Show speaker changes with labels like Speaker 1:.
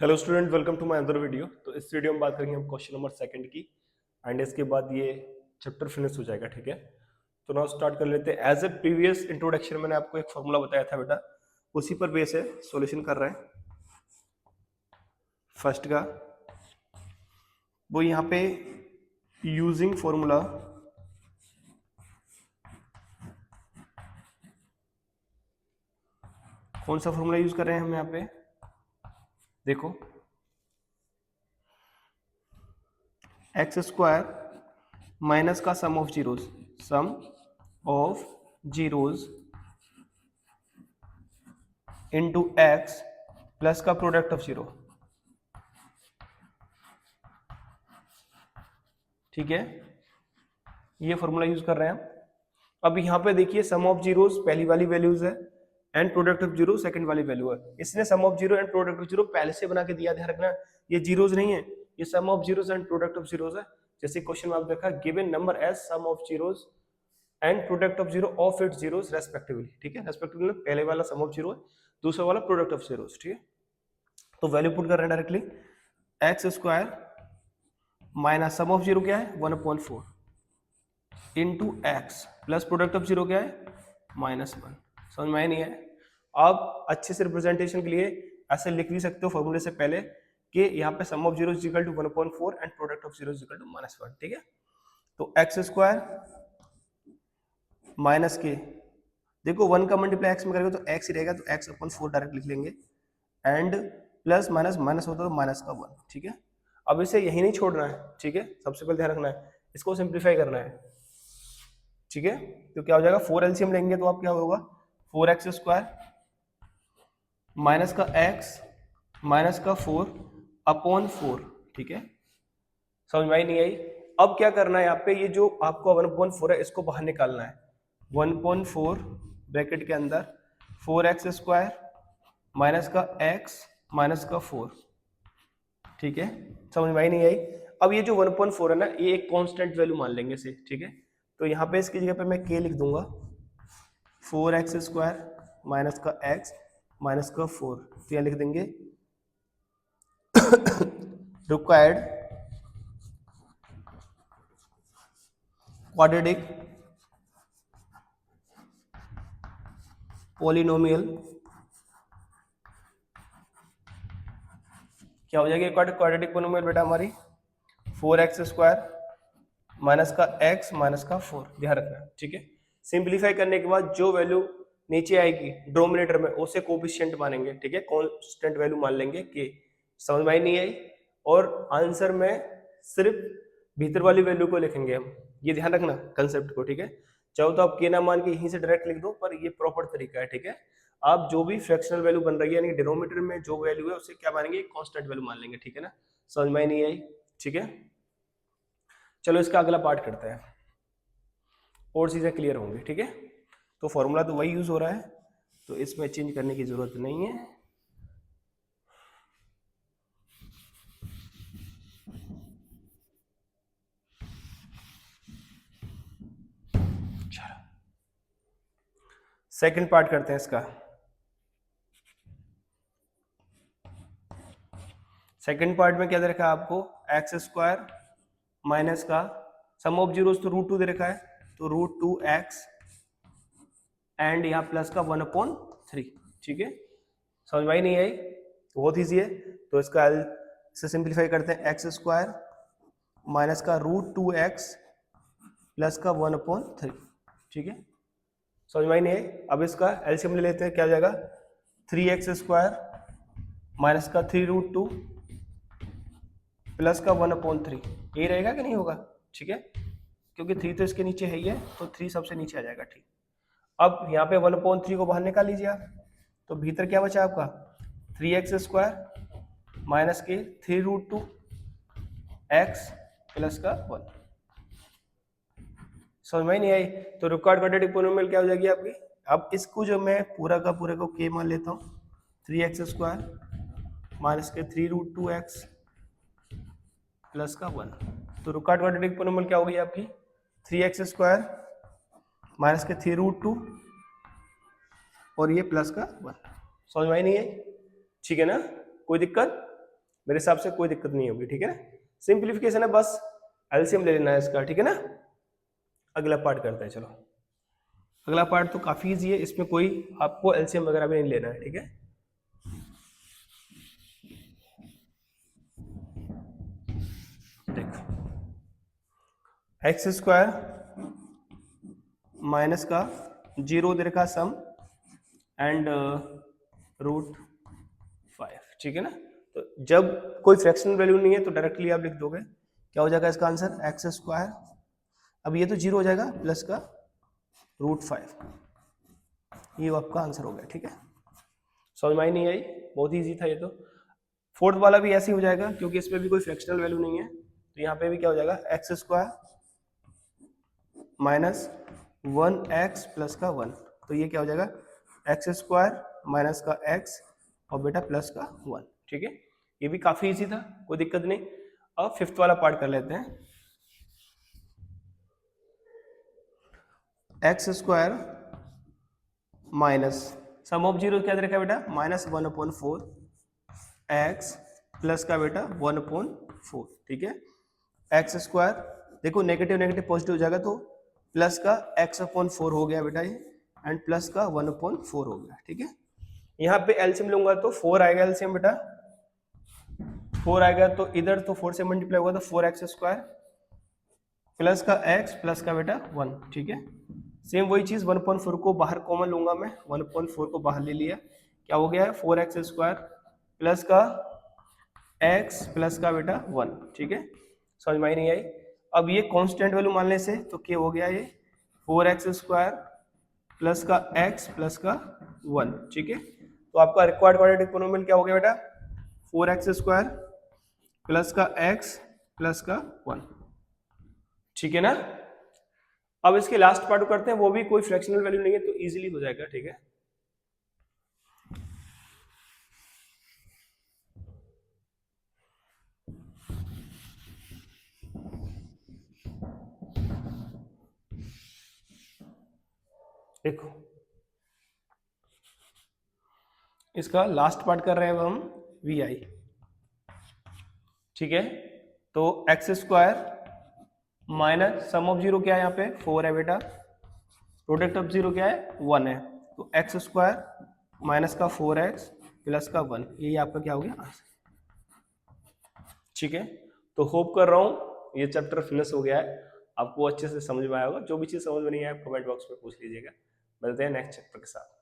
Speaker 1: Hello student, welcome to my other video. तो इस video में बात करेंगे हम क्वेश्चन नंबर सेकंड की एंड इसके बाद ये चैप्टर फिनिश हो जाएगा। ठीक है, तो नाउ स्टार्ट कर लेते हैं। एज ए प्रीवियस इंट्रोडक्शन मैंने आपको एक फॉर्मूला बताया था बेटा, उसी पर बेस है सॉल्यूशन कर रहे हैं। फर्स्ट का वो यहाँ पे यूजिंग फॉर्मूला कौन सा फॉर्मूला यूज कर रहे हैं हम यहाँ पे, देखो एक्स स्क्वायर माइनस का sum of zeros, sum of zeros into x plus का प्रोडक्ट ऑफ जीरो। ठीक है, ये फॉर्मूला यूज कर रहे हैं हम। अब यहाँ पे देखिए सम ऑफ जीरोज पहली वाली वैल्यूज है and product of zero second वाली वैल्यू है। इसने sum of zero and product of zero पहले से बना के दिया, ध्यान रखना ये जीरोज नहीं है, ये sum of zeros and product of zeros है। जैसे क्वेश्चन में आप देखा given number as sum of zeros and product of zero of its zeros respectively. ठीक है, रेस्पेक्टिवली पहले वाला सम ऑफ जीरो है, दूसरा वाला प्रोडक्ट ऑफ जीरोज। ठीक है, तो वैल्यू पुट कर रहे हैं directly, x square minus sum of zero क्या है 1/4 into x plus product of zero क्या है -1। समझ में नहीं है? आप अच्छे से रिप्रेजेंटेशन के लिए ऐसे लिख भी सकते हो फॉर्मूले से पहले कि यहाँ पे sum of zero is equal to 1/4 and product of zero is equal to -1। ठीक है, तो एक्स स्क्वायर माइनस के, देखो 1 का मल्टीप्लाई एक्स में करेंगे तो एक्स ही रहेगा, तो x/4 डायरेक्ट लिख लेंगे एंड प्लस माइनस माइनस होता है तो माइनस का 1। ठीक है, अब इसे यही नहीं छोड़ना है। ठीक है, सबसे पहले ध्यान रखना है, इसको सिंप्लीफाई करना है। ठीक है, तो क्या हो जाएगा 4 एलसीएम लेंगे तो आप क्या होगा 4x स्क्वायर माइनस का x माइनस का 4/4। ठीक है, समझ में आई नहीं आई? अब क्या करना है यहाँ पे, ये जो आपको 1/4 है इसको बाहर निकालना है। 1/4 ब्रैकेट के अंदर 4x स्क्वायर माइनस का x माइनस का 4। ठीक है, समझ में आई नहीं आई? अब ये जो 1/4 है ना, ये एक कांस्टेंट वैल्यू मान लेंगे इसे। ठीक है, तो यहाँ पे इसकी जगह पे मैं k लिख दूंगा, 4x स्क्वायर माइनस का x माइनस का 4। तो यहाँ लिख देंगे रिक्वायर्ड क्वाड्रेटिक पॉलिनोमियल, क्या हो जाएगी क्वाड्रेटिक पॉलिनोमियल बेटा हमारी 4x स्क्वायर माइनस का x माइनस का 4। ध्यान रखना। ठीक है, सिंप्लीफाई करने के बाद जो वैल्यू नीचे आएगी डिनोमिनेटर में उसे कोफिशिएंट मानेंगे। ठीक है, कांस्टेंट वैल्यू मान लेंगे के। समझ में नहीं आई? और आंसर में सिर्फ भीतर वाली वैल्यू को लिखेंगे हम, ये ध्यान रखना कंसेप्ट को। ठीक है, चाहो तो आप के ना मान के यहीं से डायरेक्ट लिख दो, पर ये प्रॉपर तरीका है। ठीक है, आप जो भी फ्रैक्शनल वैल्यू बन रही है यानी डिनोमिनेटर में जो वैल्यू है उसे क्या मानेंगे कांस्टेंट वैल्यू मान लेंगे। ठीक है ना, समझ में नहीं आई? ठीक है, चलो इसका अगला पार्ट करते हैं और चीजें क्लियर होंगी। ठीक है, तो फॉर्मूला तो वही यूज हो रहा है, तो इसमें चेंज करने की जरूरत नहीं है। सेकंड पार्ट करते हैं इसका। सेकंड पार्ट में क्या दे रखा है आपको, एक्स स्क्वायर माइनस का सम ऑफ जीरोस तो √2 दे रखा है, तो √2x एंड यहाँ प्लस का 1/3। ठीक है, समझ में नहीं आई? बहुत ईजी है, तो इसका इसे सिंप्लीफाई करते हैं, एक्स स्क्वायर माइनस का √2x प्लस का 1/3। ठीक है, समझ में नहीं आई? अब इसका एलसीएम ले लेते हैं, क्या हो जाएगा 3x स्क्वायर माइनस का 3√2 प्लस का 1/3। यही रहेगा कि नहीं होगा? ठीक है, क्योंकि 3 तो इसके नीचे है ही है, तो 3 सबसे नीचे आ जाएगा। ठीक, अब यहाँ पे 1/3 को बाहर निकाल लीजिए आप, तो भीतर क्या बचा आपका 3x स्क्वायर माइनस के 3√2 x प्लस का 1। समझ में नहीं आई? तो रिक्वायर्ड क्वाड्रेटिक पॉलिनोमियल क्या हो जाएगी आपकी? अब इसको जो मैं पूरा का पूरा को k मान लेता हूँ, 3x स्क्वायर माइनस के 3√2x प्लस का 1। तो रिक्वायर्ड क्वाड्रेटिक पॉलिनोमियल क्या हो गई आपकी 3x स्क्वायर माइनस के 3√2 और ये प्लस का 1। समझ में नहीं है? ठीक है ना, कोई दिक्कत? मेरे हिसाब से कोई दिक्कत नहीं होगी, ठीक है ना। सिंप्लीफिकेशन है, बस एलसीएम ले लेना है इसका, ठीक है ना। अगला पार्ट करते हैं, चलो। अगला पार्ट तो काफी इजी है, इसमें कोई आपको एलसीएम वगैरह भी नहीं लेना है, ठीक है। देखो एक्स स्क्वायर माइनस का 0 दे रखा सम एंड √5, ठीक है ना। तो जब कोई फ्रैक्शनल वैल्यू नहीं है तो डायरेक्टली आप लिख दोगे, क्या हो जाएगा इसका आंसर, एक्स स्क्वायर, अब ये तो 0 हो जाएगा, प्लस का √5, ये आपका आंसर हो गया, ठीक है। समझ में नहीं आई, बहुत ईजी था ये तो। फोर्थ वाला भी ऐसे ही हो जाएगा, क्योंकि इसमें भी कोई फ्रैक्शनल वैल्यू नहीं है, तो यहाँ पे भी क्या हो जाएगा, x square minus 1x plus का 1, तो ये क्या हो जाएगा, एक्स स्क्वायर माइनस का x और बेटा प्लस का 1, ठीक है। ये भी काफी इजी था, कोई दिक्कत नहीं। अब फिफ्थ वाला पार्ट कर लेते हैं। X square minus sum of zero क्या दे रखा है बेटा, -1/4 एक्स प्लस का बेटा 1/4, ठीक है। एक्स स्क्वायर देखो नेगेटिव नेगेटिव पॉजिटिव हो जाएगा, तो प्लस का x/4 हो गया बेटा ये, एंड प्लस का 1/4 हो गया, ठीक है। यहाँ पे एलसीएम लूंगा तो 4 आएगा एलसीएम बेटा, 4 आएगा तो इधर तो 4 से मल्टीप्लाई होगा तो 4x स्क्वायर प्लस का x प्लस का बेटा 1, ठीक है। सेम वही चीज 1/4 को बाहर कॉमन लूंगा मैं, 1/4 को बाहर ले लिया, क्या हो गया है 4x स्क्वायर प्लस का x प्लस का बेटा 1, ठीक है। समझ में नहीं आई। अब ये कांस्टेंट वैल्यू मानने से तो क्या हो गया, ये 4x स्क्वायर प्लस का x प्लस का 1, ठीक है। तो आपका रिक्वायर्ड क्वाड्रेटिक पोलिनोमियल क्या हो गया बेटा, 4x स्क्वायर प्लस का x प्लस का 1, ठीक है ना। अब इसके लास्ट पार्ट करते हैं, वो भी कोई फ्रैक्शनल वैल्यू नहीं है तो इजीली हो जाएगा, ठीक है। देखो इसका लास्ट पार्ट कर रहे हैं हम vi, ठीक है। तो x square minus sum of zero क्या है, यहाँ पे 4 है बेटा, प्रोडक्ट ऑफ जीरो क्या है 1 है, तो एक्स स्क्वायर माइनस का 4x प्लस का 1, ये आपका क्या हो गया आंसर, ठीक है। तो होप कर रहा हूँ ये चैप्टर फिनिश हो गया है, आपको अच्छे से समझ में आया होगा। जो भी चीज़ समझ में नहीं आया कमेंट बॉक्स में पूछ लीजिएगा। मिलते हैं नेक्स्ट चैप्टर के साथ।